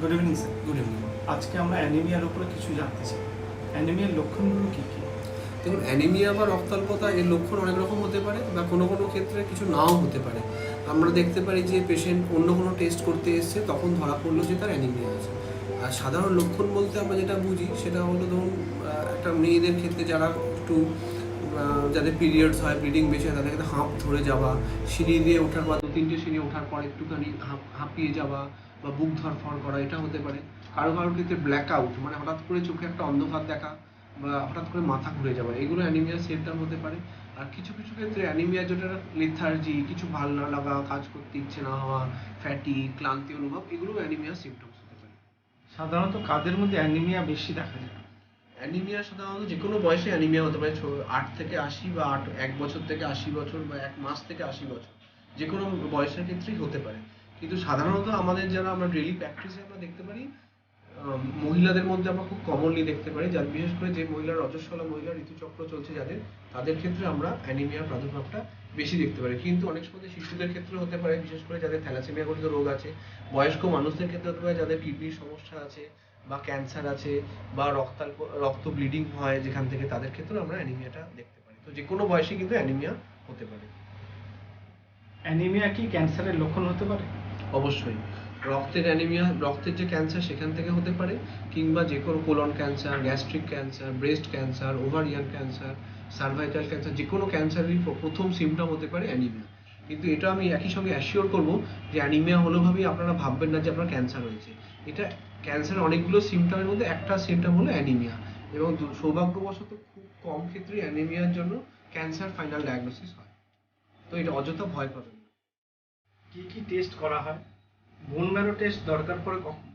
Good evening sir. Good evening. আজকে আমরা অ্যানিমিয়ার উপরে কিছু জানতে চাই। অ্যানিমিয়ার লক্ষণগুলো কী কী? দেখুন, অ্যানিমিয়া বা রক্তাল্পতা এর লক্ষণ অনেক রকম হতে পারে বা কোনো কোনো ক্ষেত্রে কিছু নাও হতে পারে। আমরা দেখতে পারি যে পেশেন্ট অন্য কোনো টেস্ট করতে এসছে, তখন ধরা পড়লো যে তার অ্যানিমিয়া আছে। আর সাধারণ লক্ষণ বলতে আমরা যেটা বুঝি সেটা হলো, ধরুন একটা মেয়েদের ক্ষেত্রে যারা একটু যাদের পিরিয়ডস হয়, ব্লিডিং বেশি হয়, তাদের ক্ষেত্রে হাঁপ ধরে যাওয়া, সিঁড়ি দিয়ে ওঠার পর 2-3টে সিঁড়ি ওঠার পর একটুখানি হাঁপিয়ে যাওয়া বা বুক ধরফর করা, এটা হতে পারে। কারো কারোর ক্ষেত্রে ব্ল্যাক আউট, মানে হঠাৎ করে চোখে একটা অন্ধকার দেখা বা হঠাৎ করে মাথা ঘুরে যাওয়া, এগুলো অ্যানিমিয়ার সিমটম হতে পারে। আর কিছু কিছু ক্ষেত্রে অ্যানিমিয়া যেটা লেথার্জি, কিছু ভালো না লাগা, কাজ করতে ইচ্ছে না হওয়া, ফ্যাটি, ক্লান্তি অনুভব, এগুলো অ্যানিমিয়ার সিমটমস হতে পারে। সাধারণত কাদের মধ্যে অ্যানিমিয়া বেশি দেখা যায়? অ্যানিমিয়া সাধারণত যে কোনো বয়সে অ্যানিমিয়া হতে পারে, 8 থেকে 80 বা 1 বছর থেকে 80 বছর বা 1 মাস থেকে 80 বছর, যে কোনো বয়সের ক্ষেত্রেই হতে পারে। কিন্তু সাধারণত আমাদের যারা আমরা ডেইলি প্র্যাকটিসে আমরা দেখতে পারি, মহিলাদের মধ্যে আমরা খুব কমনলি দেখতে পারি, যার বিশেষ করে যে মহিলার রজস্বলা, মহিলার ঋতুচক্র চলছে যাদের, তাদের ক্ষেত্রে আমরা অ্যানিমিয়ার প্রাদুর্ভাবটা বেশি দেখতে পারি। কিন্তু অনেক সময় শিশুদের ক্ষেত্রে হতে পারে, বিশেষ করে যাদের থ্যালাসেমিয়া গঠিত রোগ আছে, বয়স্ক মানুষদের ক্ষেত্রে হতে পারে যাদের কিডনির সমস্যা আছে বা ক্যান্সার আছে বা রক্ত ব্লিডিং হয় যেখান থেকে, তাদের ক্ষেত্রে আমরা অ্যানিমিয়াটা দেখতে পারি। তো যে কোনো বয়সে কিন্তু অ্যানিমিয়া হতে পারে। অ্যানিমিয়া কি ক্যান্সারের লক্ষণ হতে পারে? অবশ্যই। রক্তের অ্যানিমিয়া, রক্তের যে ক্যান্সার সেখান থেকে হতে পারে, কিংবা যে কোনো colon cancer, gastric cancer, breast cancer, ovarian cancer, cervical cancer, যে কোনো ক্যান্সারেরই প্রথম সিমটম হতে পারে অ্যানিমিয়া। কিন্তু এটা আমি একই সঙ্গে অ্যাসিওর করবো যে অ্যানিমিয়া হলো ভাবেই আপনারা ভাববেন না যে আপনার ক্যান্সার হয়েছে। এটা ক্যান্সারের অনেকগুলো সিমটমের মধ্যে একটা সিমটম হলো অ্যানিমিয়া, এবং সৌভাগ্যবশত খুব কম ক্ষেত্রে অ্যানিমিয়ার জন্য ক্যান্সার ফাইনাল ডায়াগনোসিস হয়। তো এটা অযথা ভয় পাবেন না। কি কি টেস্ট করা হয়? বোন ম্যারো টেস্ট দরকার পড়ে কখন?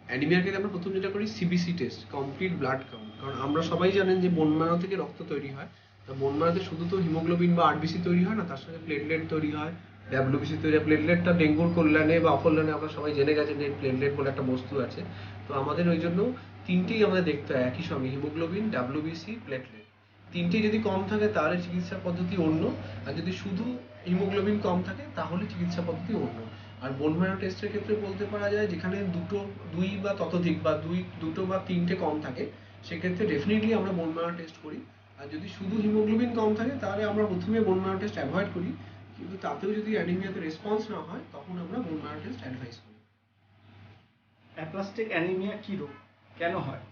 অ্যানিমিয়ার ক্ষেত্রে আমরা প্রথম যেটা করি CBC test, complete blood count. কারণ আমরা সবাই জানেন যে বোন ম্যারো থেকে রক্ত তৈরি হয়। তা বোন ম্যারোতে শুধু তো হিমোগ্লোবিন বা আরবিসি তৈরি হয় না, তার সঙ্গে প্লেটলেট তৈরি হয়, ডাব্লিউবিসি তৈরি হয়। প্লেটলেটটা ডেঙ্গুর কল্যাণে বা অকল্যাণে আমরা সবাই জেনে গেছেন যে প্লেটলেট বলে একটা বস্তু আছে। তো আমাদের ওই জন্য তিনটেই আমাদের দেখতে হয় একই সঙ্গে, হিমোগ্লোবিন, ডাব্লিউবিসি, প্লেটলেট। তিনটেই যদি কম থাকে তাহলে চিকিৎসা পদ্ধতি অন্য, আর যদি শুধু হিমোগ্লোবিন কম থাকে তাহলে চিকিৎসা পদ্ধতি অন্য। আর বোন ম্যারো টেস্টের ক্ষেত্রে বলতে পারা যায়, যেখানে দুই বা ততোধিক বা দুটো বা তিনটে কম থাকে, সেক্ষেত্রে ডেফিনেটলি আমরা বোন ম্যারো টেস্ট করি। আর যদি শুধু হিমোগ্লোবিন কম থাকে তাহলে আমরা প্রথমে বোন ম্যারো টেস্ট অ্যাভয়েড করি, কিন্তু তাতেও যদি অ্যানিমিয়াতে রেসপন্স না হয় তখন আমরা বোন ম্যারো টেস্ট অ্যাডভাইস করি। অ্যাপ্লাস্টিক অ্যানিমিয়া কি রোগ, কেন হয়?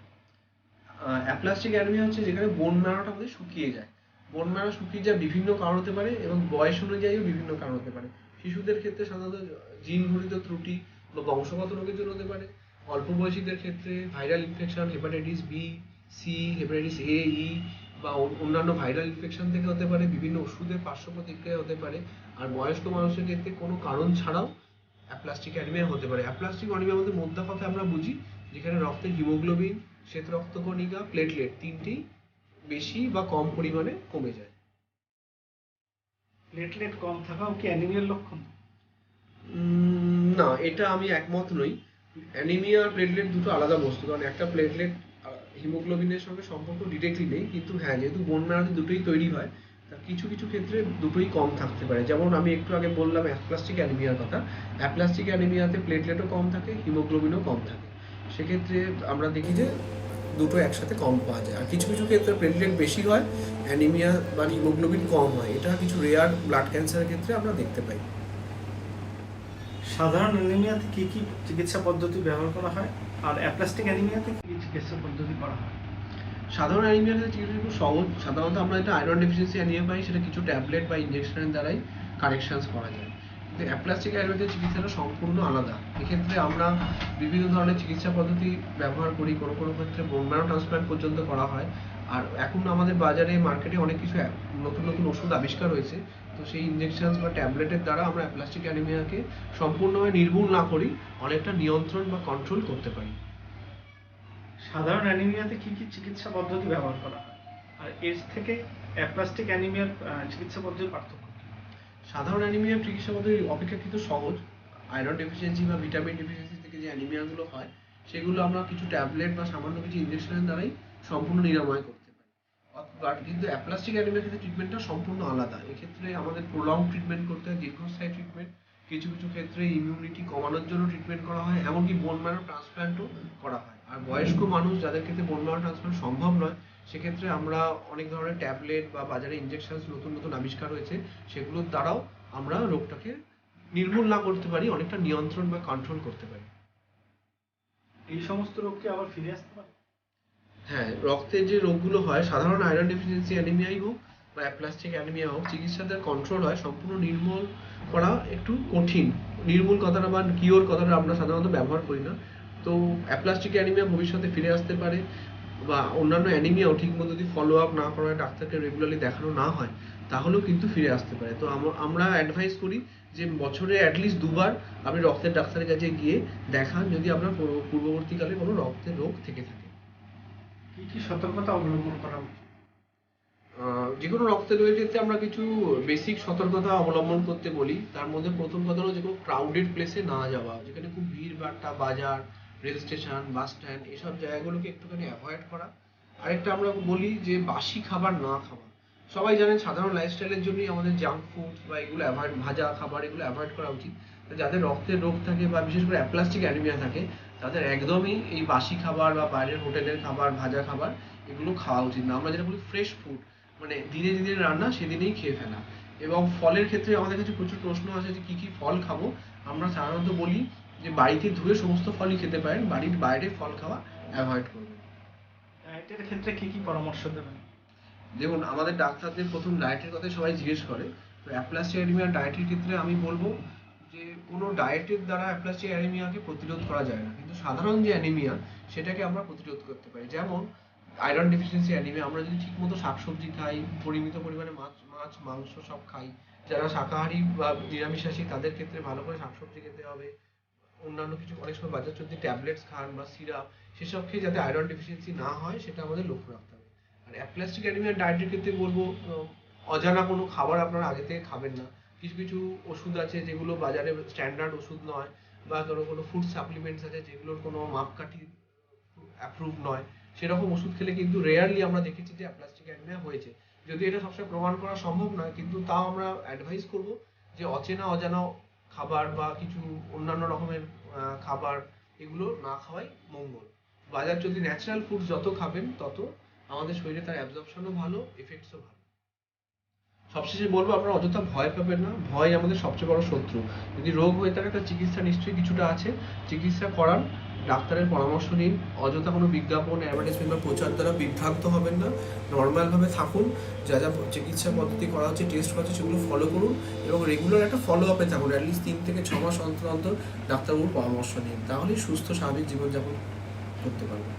অ্যাপ্লাস্টিক অ্যানিমিয়া হচ্ছে যেখানে বোন ম্যারোটা আমাদের শুকিয়ে যায়। বোন ম্যারো শুকিয়ে যাওয়ার বিভিন্ন কারণ হতে পারে, এবং বয়স অনুযায়ীও বিভিন্ন কারণ হতে পারে। শিশুদের ক্ষেত্রে সাধারণত জিনঘটিত ত্রুটি বা বংশগত রোগের জন্য হতে পারে। অল্প বয়সীদের ক্ষেত্রে viral infection, hepatitis B, C, hepatitis A, E বা অন্যান্য ভাইরাল ইনফেকশন থেকে হতে পারে। বিভিন্ন ওষুধের পার্শ্ব প্রতিক্রিয়া হতে পারে। আর বয়স্ক মানুষের ক্ষেত্রে কোনো কারণ ছাড়াও অ্যাপ্লাস্টিক অ্যানিমিয়া হতে পারে। অ্যাপ্লাস্টিক অ্যানিমিয়া বলতে মোদ্দা কথা আমরা বুঝি যেখানে রক্তের হিমোগ্লোবিন, শ্বেত রক্তকণিকা, প্লেটলেট তিনটেই বেশি বা কম পরিমাণে কমে যায়। প্লেটলেট কম থাকাও কি অ্যানিমিয়ার লক্ষণ? না, এটা আমি একমত নই। অ্যানিমিয়া আর প্লেটলেট দুটো আলাদা বস্তু। কারণ একটা প্লেটলেট হিমোগ্লোবিনের সঙ্গে সম্পর্ক ডিরেক্টলি নেই, কিন্তু হ্যাঁ, যেহেতু বোন ম্যারোতে দুটোই তৈরি হয়, তা কিছু কিছু ক্ষেত্রে দুটোই কম থাকতে পারে। যেমন আমি একটু আগে বললাম অ্যাপ্লাস্টিক অ্যানিমিয়ার কথা। অ্যাপ্লাস্টিক অ্যানিমিয়াতে প্লেটলেটও কম থাকে, হিমোগ্লোবিনও কম থাকে। সেক্ষেত্রে আমরা দেখি যে দুটো একসাথে কম পাওয়া যায়। আর কিছু কিছু ক্ষেত্রে প্লেটলেট বেশি হয়, অ্যানিমিয়া বা হিমোগ্লোবিন কম হয়। এটা কিছু রেয়ার ব্লাড ক্যান্সারের ক্ষেত্রে আমরা দেখতে পাই। সাধারণ অ্যানিমিয়াতে কি কি চিকিৎসা পদ্ধতি ব্যবহার করা হয়, আর অ্যাপ্লাস্টিক অ্যানিমিয়াতে কি চিকিৎসা পদ্ধতি করা হয়? সাধারণ অ্যানিমিয়ার চিকিৎসা খুব সহজ। সাধারণত আমরা এটা আয়রন ডেফিসিয়েন্সি অ্যানিমিয়া পাই, সেটা কিছু ট্যাবলেট বা ইনজেকশনের দ্বারাই কারেকশনস করা যায়। কিন্তু অ্যাপ্লাস্টিক অ্যানিমিয়ার চিকিৎসাটা সম্পূর্ণ আলাদা। এক্ষেত্রে আমরা বিভিন্ন ধরনের চিকিৎসা পদ্ধতি ব্যবহার করি, কোনো কোনো ক্ষেত্রে বোন ম্যারো ট্রান্সপ্ল্যান্ট পর্যন্ত করা হয়। আর এখন আমাদের বাজারে মার্কেটে অনেক কিছু নতুন নতুন ওষুধ আবিষ্কার হয়েছে। তো সেই ইনজেকশনস বা ট্যাবলেটের দ্বারা আমরা অ্যাপ্লাস্টিক অ্যানিমিয়াকে সম্পূর্ণভাবে নির্মূল না করি, অনেকটা নিয়ন্ত্রণ বা কন্ট্রোল করতে পারি। সাধারণ অ্যানিমিয়াতে কি কি চিকিৎসা পদ্ধতি ব্যবহার করা হয়, আর এর থেকে অ্যাপ্লাস্টিক অ্যানিমিয়ার চিকিৎসা পদ্ধতির পার্থক্য কি? সাধারণ অ্যানিমিয়ার চিকিৎসা পদ্ধতি অপেক্ষাকৃত সহজ। আয়রন ডেফিসিয়েন্সি বা ভিটামিন ডেফিসিয়েন্সি থেকে যে অ্যানিমিয়াগুলো হয়, সেগুলো আমরা কিছু ট্যাবলেট বা সামান্য কিছু ইনজেকশনের দ্বারাই সম্পূর্ণ নিরাময় করতে পারি। বাট কিন্তু অ্যাপ্লাস্টিক অ্যানিমিয়ার ক্ষেত্রে ট্রিটমেন্টটা সম্পূর্ণ আলাদা। এক্ষেত্রে আমাদের প্রলং ট্রিটমেন্ট করতে হয়, দীর্ঘস্থায়ী ট্রিটমেন্ট, কিছু কিছু ক্ষেত্রে ইমিউনিটি কমানোর জন্য ট্রিটমেন্ট করা হয়, এমনকি বোন ম্যারো ট্রান্সপ্ল্যান্টও করা হয়। আর বয়স্ক মানুষ যাদের ক্ষেত্রে বোন ম্যারো ট্রান্সপ্ল্যান্ট সম্ভব নয়, সেক্ষেত্রে আমরা অনেক ধরনের ট্যাবলেট বা বাজারে ইনজেকশন নতুন নতুন আবিষ্কার হয়েছে, সেগুলোর দ্বারাও আমরা রোগটাকে নির্মূল না করতে পারি, অনেকটা নিয়ন্ত্রণ বা কন্ট্রোল করতে পারি। এই সমস্ত রোগকে আবার ফিরে আসতে পারে? হ্যাঁ, রক্তের যে রোগগুলো হয়, সাধারণ আয়রন ডেফিসিয়েন্সি অ্যানিমিয়াই হোক বা অ্যাপ্লাস্টিক অ্যানিমিয়া হোক, চিকিৎসাতে কন্ট্রোল হয়, সম্পূর্ণ নির্মূল করা একটু কঠিন। নির্মূল কথাটা বা কিওর কথাটা আমরা সাধারণত ব্যবহার করি না। তো অ্যাপ্লাস্টিক অ্যানিমিয়া ভবিষ্যতে ফিরে আসতে পারে, বা অন্যান্য অ্যানিমিয়াও ঠিকমতো যদি ফলো আপ না করা হয়, ডাক্তারকে রেগুলারলি দেখানো না হয়, তাহলেও কিন্তু ফিরে আসতে পারে। তো আমরা অ্যাডভাইস করি যে বছরে অ্যাটলিস্ট 2বার আপনি রক্তের ডাক্তারের কাছে গিয়ে দেখান, যদি আপনার পূর্ববর্তীকালে কোনো রক্তের রোগ থেকে থাকে। কি কি সতর্কতা অবলম্বন করা উচিত? যে কোনো রক্তের রোগের ক্ষেত্রে আমরা কিছু বেসিক সতর্কতা অবলম্বন করতে বলি। তার মধ্যে প্রথম কথা হলো যে কোনো ক্রাউডেড প্লেসে না যাওয়া, যেখানে খুব ভিড় ভাট্টা, বাজার, রেল স্টেশন, বাস স্ট্যান্ড, এসব জায়গাগুলোকে একটুখানি অ্যাভয়েড করা। আরেকটা আমরা বলি যে বাসি খাবার না খাওয়া। সবাই জানেন সাধারণ লাইফস্টাইলের জন্যই আমাদের জাঙ্ক ফুড বা এগুলো অ্যাভয়েড, ভাজা খাবার এগুলো অ্যাভয়েড করা উচিত। যাদের রক্তের রোগ থাকে বা বিশেষ করে অ্যাপ্লাস্টিক অ্যানিমিয়া থাকে, তাদের একদমই এই বাসি খাবার বা বাইরের হোটেলের খাবার, ভাজা খাবার এগুলো খাওয়া উচিত না। আমরা যেটা বলি ফ্রেশ ফুড, মানে দিনে দিনে রান্না সেদিনেই খেয়ে ফেলা। এবং ফলের ক্ষেত্রে আমাদের কাছে প্রচুর প্রশ্ন আছে যে কি কি ফল খাবো। আমরা সাধারণত বলি যে বাড়িতে ধুয়ে সমস্ত ফলই খেতে পারেন, বাড়ির বাইরে ফল খাওয়া অ্যাভয়েড করবেন। ডায়েটের ক্ষেত্রে কি কি পরামর্শ দেবেন? দেখুন, আমাদের ডাক্তারদের প্রথম ডায়েটের কথাই সবাই জিজ্ঞেস করে। তো অ্যাপ্লাস্টিক অ্যানিমিয়া ডায়েটের ক্ষেত্রে আমি বলবো যে কোনো ডায়েটের দ্বারা অ্যাপ্লাস্টিক অ্যানিমিয়াকে প্রতিরোধ করা যায় না, কিন্তু সাধারণ যে অ্যানিমিয়া সেটাকে আমরা প্রতিরোধ করতে পারি। যেমন আয়রন ডেফিসিয়েন্সি অ্যানিমিয়া, আমরা যদি ঠিকমতো শাকসবজি খাই, পরিমিত পরিমাণে মাছ মাংস সব খাই, যারা শাকাহারী বা নিরামিষাশী তাদের ক্ষেত্রে ভালো করে শাকসবজি খেতে হবে। অন্যান্য কিছু অনেক সময় বাজার যদি ট্যাবলেটস খান বা সিরাপ, সেসব খেয়ে যাতে আয়রন ডেফিসিয়েন্সি না হয় সেটা আমাদের লক্ষ্য রাখতে হবে। আর অ্যাপ্লাস্টিক অ্যানিমিয়া ডায়েটের ক্ষেত্রে বলবো অজানা কোনো খাবার আপনারা আগে থেকে খাবেন না। কিছু কিছু ওষুধ আছে যেগুলো বাজারে স্ট্যান্ডার্ড ওষুধ নয়, বা ধরো কোনো ফুড সাপ্লিমেন্টস আছে যেগুলোর কোনো মাপকাঠি অ্যাপ্রুভ নয়, সেরকম ওষুধ খেলে কিন্তু রেয়ারলি আমরা দেখেছি যে অ্যাপ্লাস্টিক অ্যানিমিয়া হয়েছে। যদি এটা সবসময় প্রমাণ করা সম্ভব নয়, কিন্তু তাও আমরা অ্যাডভাইস করব যে অজানা খাবার বা কিছু অন্যান্য রকমের খাবার এগুলো না খাওয়াই মঙ্গল। বাজার যদি ন্যাচারাল ফুড যত খাবেন তত আমাদের শরীরে তার অ্যাবজর্পশনও ভালো, এফেক্টসও ভালো। সবশেষে বলবো আপনারা অযথা ভয় পাবেন না, ভয় আমাদের সবচেয়ে বড় শত্রু। যদি রোগ হয়ে থাকে তার চিকিৎসা নিশ্চয়ই কিছুটা আছে, চিকিৎসা করান, ডাক্তারের পরামর্শ নিন, অযথা কোনো বিজ্ঞাপন, অ্যাডভার্টাইজমেন্ট বা প্রচার দ্বারা বিভ্রান্ত হবেন না, নর্মালভাবে থাকুন, যা যা চিকিৎসা পদ্ধতি করা হচ্ছে, টেস্ট করা হচ্ছে সেগুলো ফলো করুন, এবং রেগুলার একটা ফলো আপে থাকুন, অ্যাটলিস্ট 3 থেকে 6 মাস অন্তর অন্তর ডাক্তারবাবুর পরামর্শ নিন, তাহলেই সুস্থ স্বাভাবিক জীবনযাপন করতে পারবেন।